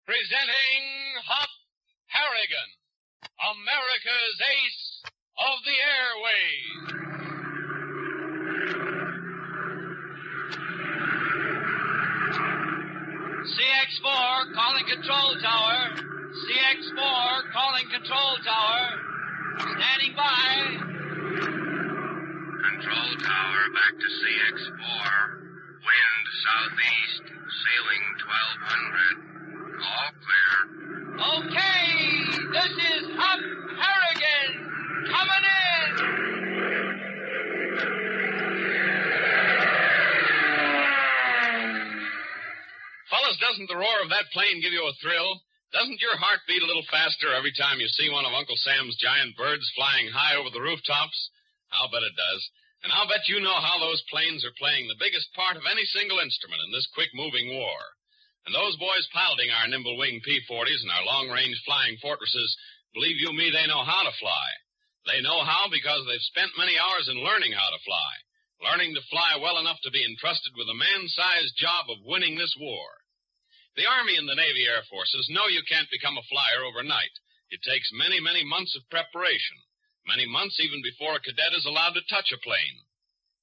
Presenting Hop Harrigan, America's ace of the airways. CX-4 calling control tower. CX-4 calling control tower. Standing by. Control tower back to CX-4. Wind southeast, sailing 1200. All clear. Okay, this is Hop Harrigan coming in. Fellas, doesn't the roar of that plane give you a thrill? Doesn't your heart beat a little faster every time you see one of Uncle Sam's giant birds flying high over the rooftops? I'll bet it does. And I'll bet you know how those planes are playing the biggest part of any single instrument in this quick-moving war. And those boys piloting our nimble-wing P-40s and our long-range flying fortresses, believe you me, they know how to fly. They know how because they've spent many hours in learning how to fly, learning to fly well enough to be entrusted with a man-sized job of winning this war. The Army and the Navy Air Forces know you can't become a flyer overnight. It takes many, many months of preparation. Many months even before a cadet is allowed to touch a plane.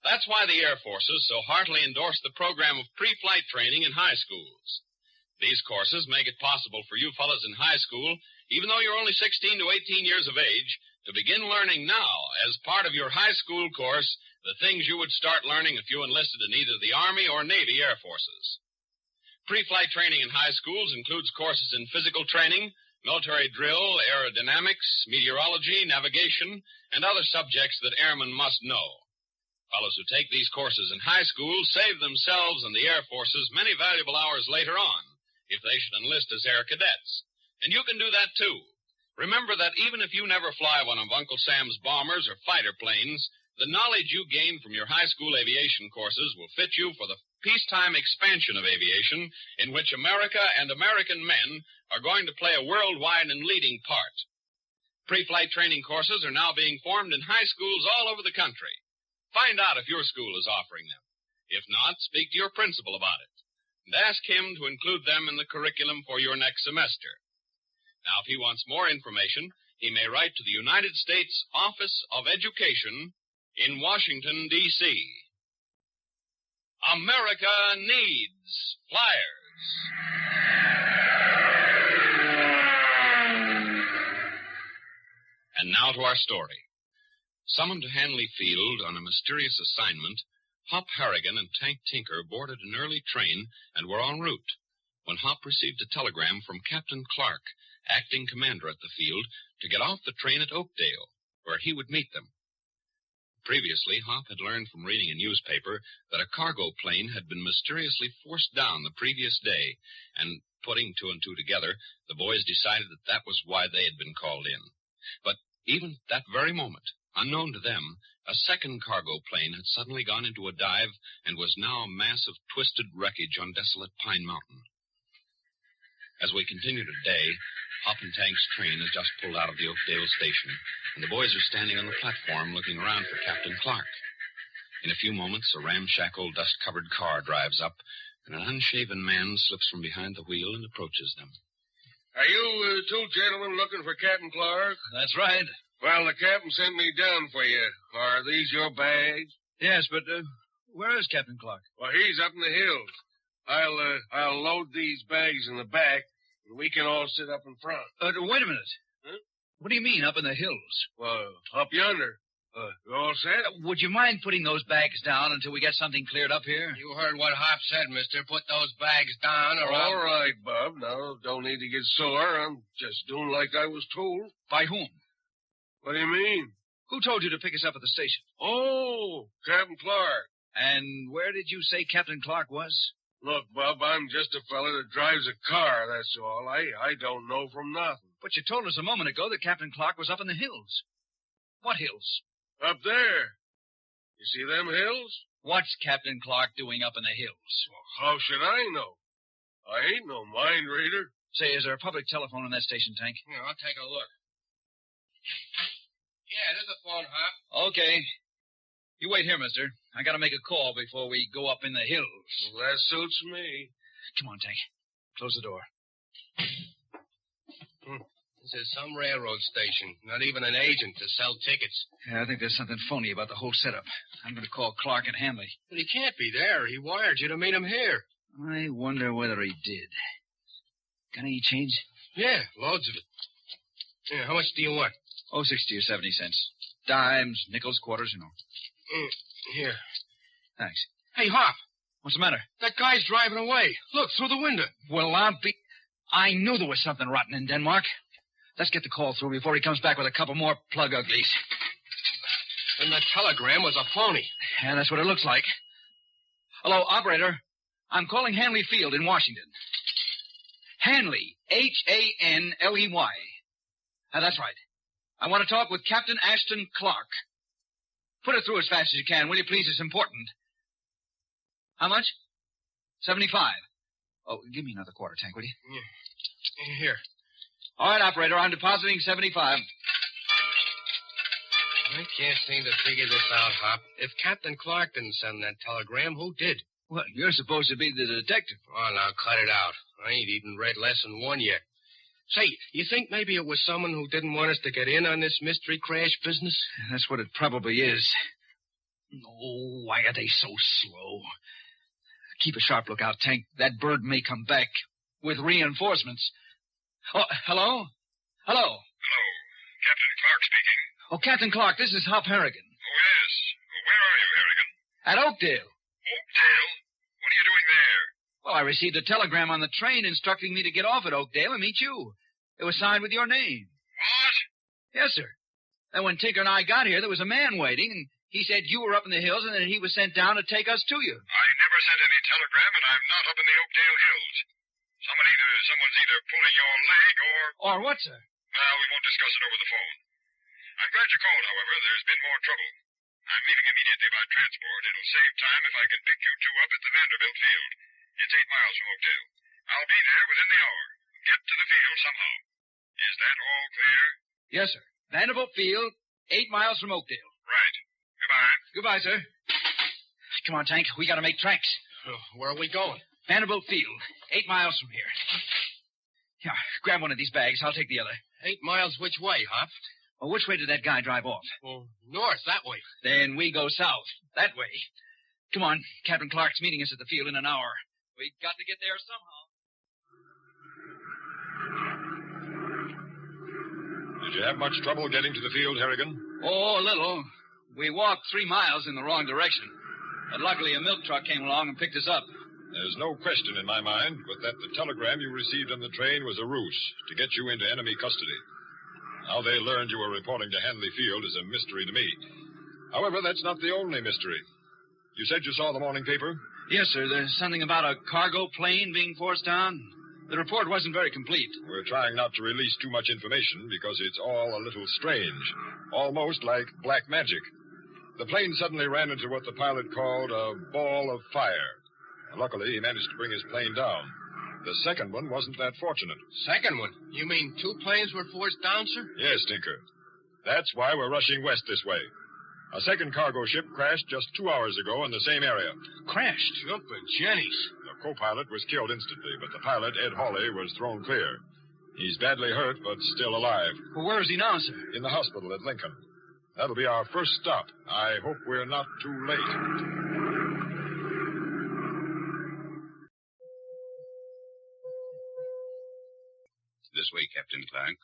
That's why the Air Forces so heartily endorse the program of pre-flight training in high schools. These courses make it possible for you fellas in high school, even though you're only 16 to 18 years of age, to begin learning now, as part of your high school course, the things you would start learning if you enlisted in either the Army or Navy Air Forces. Pre-flight training in high schools includes courses in physical training, military drill, aerodynamics, meteorology, navigation, and other subjects that airmen must know. Fellows who take these courses in high school save themselves and the Air Forces many valuable hours later on, if they should enlist as air cadets. And you can do that, too. Remember that even if you never fly one of Uncle Sam's bombers or fighter planes, the knowledge you gain from your high school aviation courses will fit you for the peacetime expansion of aviation in which America and American men are going to play a worldwide and leading part. Pre-flight training courses are now being formed in high schools all over the country. Find out if your school is offering them. If not, speak to your principal about it, and ask him to include them in the curriculum for your next semester. Now, if he wants more information, he may write to the United States Office of Education in Washington, D.C. America needs flyers. And now to our story. Summoned to Hanley Field on a mysterious assignment, Hop Harrigan and Tank Tinker boarded an early train and were en route when Hop received a telegram from Captain Clark, acting commander at the field, to get off the train at Oakdale, where he would meet them. Previously, Hop had learned from reading a newspaper that a cargo plane had been mysteriously forced down the previous day, and putting two and two together, the boys decided that that was why they had been called in. But even at that very moment, unknown to them, a second cargo plane had suddenly gone into a dive and was now a mass of twisted wreckage on desolate Pine Mountain. As we continue today, Hop and Tank's train has just pulled out of the Oakdale station, and the boys are standing on the platform looking around for Captain Clark. In a few moments, a ramshackle, dust-covered car drives up, and an unshaven man slips from behind the wheel and approaches them. Are you two gentlemen looking for Captain Clark? That's right. Well, the captain sent me down for you. Are these your bags? Yes, but where is Captain Clark? Well, he's up in the hills. I'll load these bags in the back, and we can all sit up in front. Wait a minute. Huh? What do you mean, up in the hills? Well, up yonder. You all set? Would you mind putting those bags down until we get something cleared up here? You heard what Hop said, mister. Put those bags down or All right, Bub. Now, don't need to get sore. I'm just doing like I was told. By whom? What do you mean? Who told you to pick us up at the station? Oh, Captain Clark. And where did you say Captain Clark was? Look, Bub, I'm just a fella that drives a car, that's all. I don't know from nothing. But you told us a moment ago that Captain Clark was up in the hills. What hills? Up there. You see them hills? What's Captain Clark doing up in the hills? Well, how should I know? I ain't no mind reader. Say, is there a public telephone on that station, Tank? Yeah, I'll take a look. Yeah, there's a phone, Hop. Okay. You wait here, mister. I gotta make a call before we go up in the hills. Well, that suits me. Come on, Tank. Close the door. is some railroad station. Not even an agent to sell tickets. Yeah, I think there's something phony about the whole setup. I'm going to call Clark and Hanley. But he can't be there. He wired you to meet him here. I wonder whether he did. Got any change? Yeah, loads of it. Yeah, how much do you want? Oh, 60 or 70 cents. Dimes, nickels, quarters, you know. Here. Thanks. Hey, Hop. What's the matter? That guy's driving away. Look, through the window. Well, I knew there was something rotten in Denmark. Let's get the call through before he comes back with a couple more plug uglies. And the telegram was a phony. Yeah, that's what it looks like. Hello, operator. I'm calling Hanley Field in Washington. Hanley, Hanley. That's right. I want to talk with Captain Ashton Clark. Put it through as fast as you can, will you please? It's important. How much? 75. Oh, give me another quarter tank, will you? Yeah. Here. All right, operator, I'm depositing 75. I can't seem to figure this out, Hop. If Captain Clark didn't send that telegram, who did? Well, you're supposed to be the detective. Oh, now cut it out. I ain't even read lesson 1 yet. Say, you think maybe it was someone who didn't want us to get in on this mystery crash business? That's what it probably is. Oh, why are they so slow? Keep a sharp lookout, Tank. That bird may come back with reinforcements. Oh, hello? Hello? Hello. Captain Clark speaking. Oh, Captain Clark, this is Hop Harrigan. Oh, yes. Where are you, Harrigan? At Oakdale. Oakdale? What are you doing there? Well, I received a telegram on the train instructing me to get off at Oakdale and meet you. It was signed with your name. What? Yes, sir. And when Tinker and I got here, there was a man waiting, and he said you were up in the hills and that he was sent down to take us to you. I never sent any telegram, and I'm not up in the Oakdale Hills. Someone's either pulling your leg or... Or what, sir? Well, we won't discuss it over the phone. I'm glad you called, however. There's been more trouble. I'm leaving immediately by transport. It'll save time if I can pick you two up at the Vanderbilt field. It's 8 miles from Oakdale. I'll be there within the hour. Get to the field somehow. Is that all clear? Yes, sir. Vanderbilt Field, 8 miles from Oakdale. Right. Goodbye. Goodbye, sir. Come on, Tank. We got to make tracks. Where are we going? Vanderbilt Field, 8 miles from here. Here, grab one of these bags. I'll take the other. 8 miles which way, Hop? Well, which way did that guy drive off? Well, north, that way. Then we go south, that way. Come on. Captain Clark's meeting us at the field in an hour. We got to get there somehow. Did you have much trouble getting to the field, Harrigan? Oh, a little. We walked 3 miles in the wrong direction. But luckily a milk truck came along and picked us up. There's no question in my mind but that the telegram you received on the train was a ruse to get you into enemy custody. How they learned you were reporting to Hanley Field is a mystery to me. However, that's not the only mystery. You said you saw the morning paper? Yes, sir. There's something about a cargo plane being forced down. The report wasn't very complete. We're trying not to release too much information because it's all a little strange. Almost like black magic. The plane suddenly ran into what the pilot called a ball of fire. Luckily, he managed to bring his plane down. The second one wasn't that fortunate. Second one? You mean 2 planes were forced down, sir? Yes, Tinker. That's why we're rushing west this way. A second cargo ship crashed just 2 hours ago in the same area. Crashed? Jumping Jennies. The co-pilot was killed instantly, but the pilot, Ed Hawley, was thrown clear. He's badly hurt, but still alive. Well, where is he now, sir? In the hospital at Lincoln. That'll be our first stop. I hope we're not too late. This way, Captain Clark.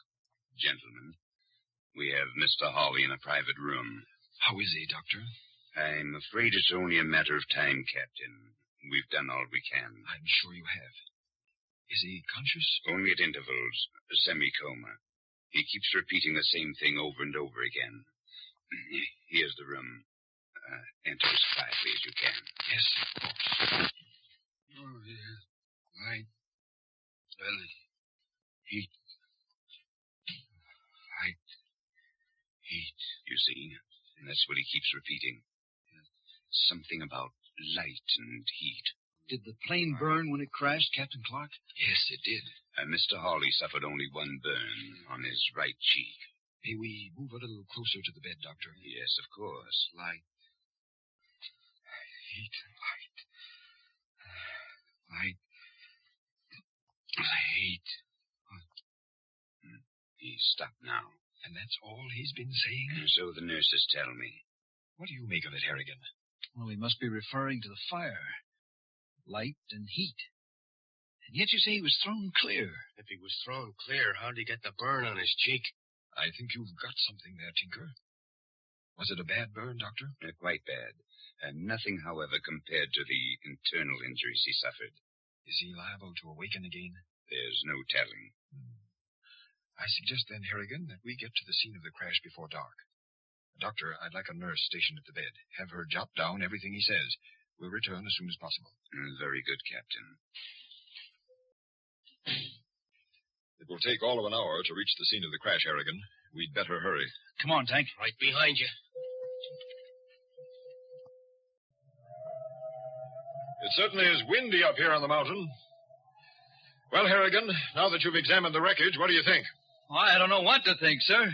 Gentlemen, we have Mr. Hawley in a private room. How is he, Doctor? I'm afraid it's only a matter of time, Captain. We've done all we can. I'm sure you have. Is he conscious? Only at intervals, a semi-coma. He keeps repeating the same thing over and over again. Here's the room. Enter as quietly as you can. Yes, of course. Oh, yes. Light. Well, heat. Light. Heat. You see? And that's what he keeps repeating. Something about light and heat. Did the plane burn when it crashed, Captain Clark? Yes, it did. Mr. Hawley suffered only one burn on his right cheek. May we move a little closer to the bed, Doctor? Yes, of course. Light. Heat. Light. Light. Heat. He He's stopped now. And that's all he's been saying? So the nurses tell me. What do you make of it, Harrigan? Well, he must be referring to the fire. Light and heat. And yet you say he was thrown clear. If he was thrown clear, how'd he get the burn on his cheek? I think you've got something there, Tinker. Was it a bad burn, Doctor? Quite bad. Nothing, however, compared to the internal injuries he suffered. Is he liable to awaken again? There's no telling. I suggest then, Harrigan, that we get to the scene of the crash before dark. Doctor, I'd like a nurse stationed at the bed. Have her jot down everything he says. We'll return as soon as possible. Very good, Captain. It will take all of an hour to reach the scene of the crash, Harrigan. We'd better hurry. Come on, Tank. Right behind you. It certainly is windy up here on the mountain. Well, Harrigan, now that you've examined the wreckage, what do you think? Well, I don't know what to think, sir.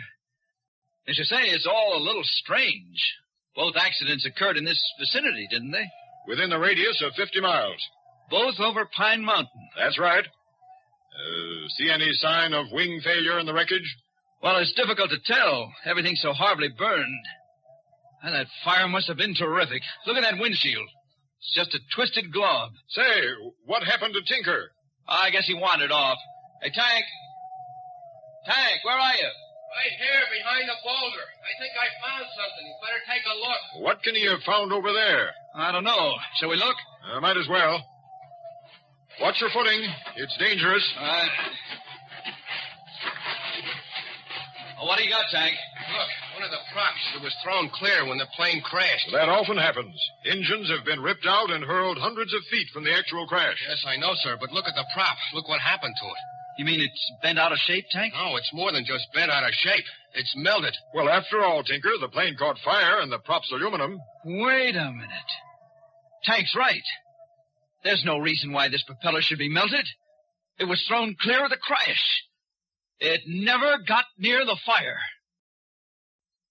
As you say, it's all a little strange. Both accidents occurred in this vicinity, didn't they? Within the radius of 50 miles. Both over Pine Mountain. That's right. See any sign of wing failure in the wreckage? Well, it's difficult to tell. Everything's so horribly burned. And that fire must have been terrific. Look at that windshield. It's just a twisted glob. Say, what happened to Tinker? I guess he wandered off. Hey, Tank. Tank, where are you? Right here, behind the boulder. I think I found something. You better take a look. What can he have found over there? I don't know. Shall we look? Might as well. Watch your footing. It's dangerous. What do you got, Tank? Look, one of the props that was thrown clear when the plane crashed. That often happens. Engines have been ripped out and hurled hundreds of feet from the actual crash. Yes, I know, sir, but look at the prop. Look what happened to it. You mean it's bent out of shape, Tank? No, it's more than just bent out of shape. It's melted. Well, after all, Tinker, the plane caught fire and the prop's aluminum. Wait a minute. Tank's right. There's no reason why this propeller should be melted. It was thrown clear of the crash. It never got near the fire.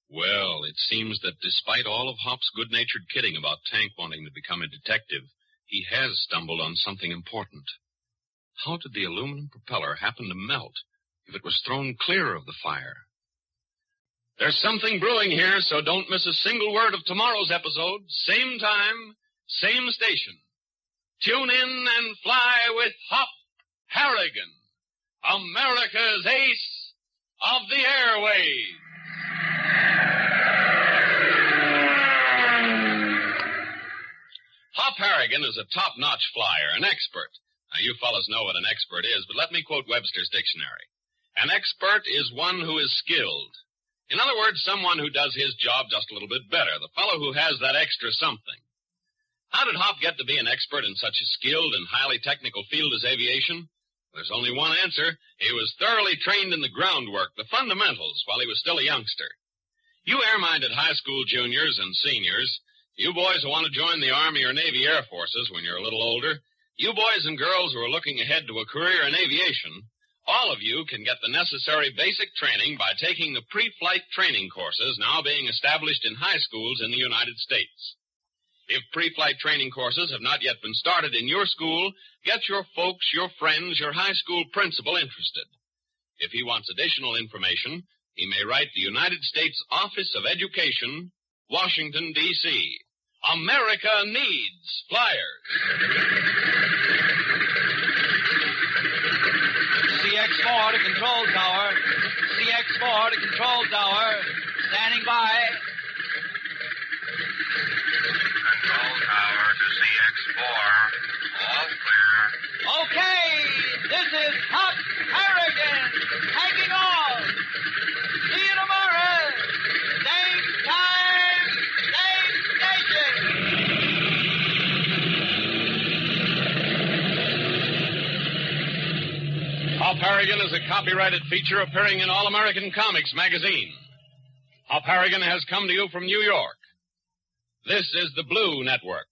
Well, it seems that despite all of Hop's good-natured kidding about Tank wanting to become a detective, he has stumbled on something important. How did the aluminum propeller happen to melt if it was thrown clear of the fire? There's something brewing here, so don't miss a single word of tomorrow's episode. Same time, same station. Tune in and fly with Hop Harrigan, America's ace of the airwaves. Hop Harrigan is a top-notch flyer, an expert. Now, you fellas know what an expert is, but let me quote Webster's dictionary. An expert is one who is skilled. In other words, someone who does his job just a little bit better, the fellow who has that extra something. How did Hop get to be an expert in such a skilled and highly technical field as aviation? There's only one answer. He was thoroughly trained in the groundwork, the fundamentals, while he was still a youngster. You air-minded high school juniors and seniors, you boys who want to join the Army or Navy Air Forces when you're a little older, you boys and girls who are looking ahead to a career in aviation, all of you can get the necessary basic training by taking the pre-flight training courses now being established in high schools in the United States. If pre-flight training courses have not yet been started in your school, get your folks, your friends, your high school principal interested. If he wants additional information, he may write the United States Office of Education, Washington, D.C. America needs flyers. CX-4 to control tower. CX-4 to control tower. Standing by. Control tower to CX-4. All clear. Okay, this is Hop Harrigan taking off. See you tomorrow. Same time, same station. Hop Harrigan is a copyrighted feature appearing in All American Comics magazine. Hop Harrigan has come to you from New York. This is the Blue Network.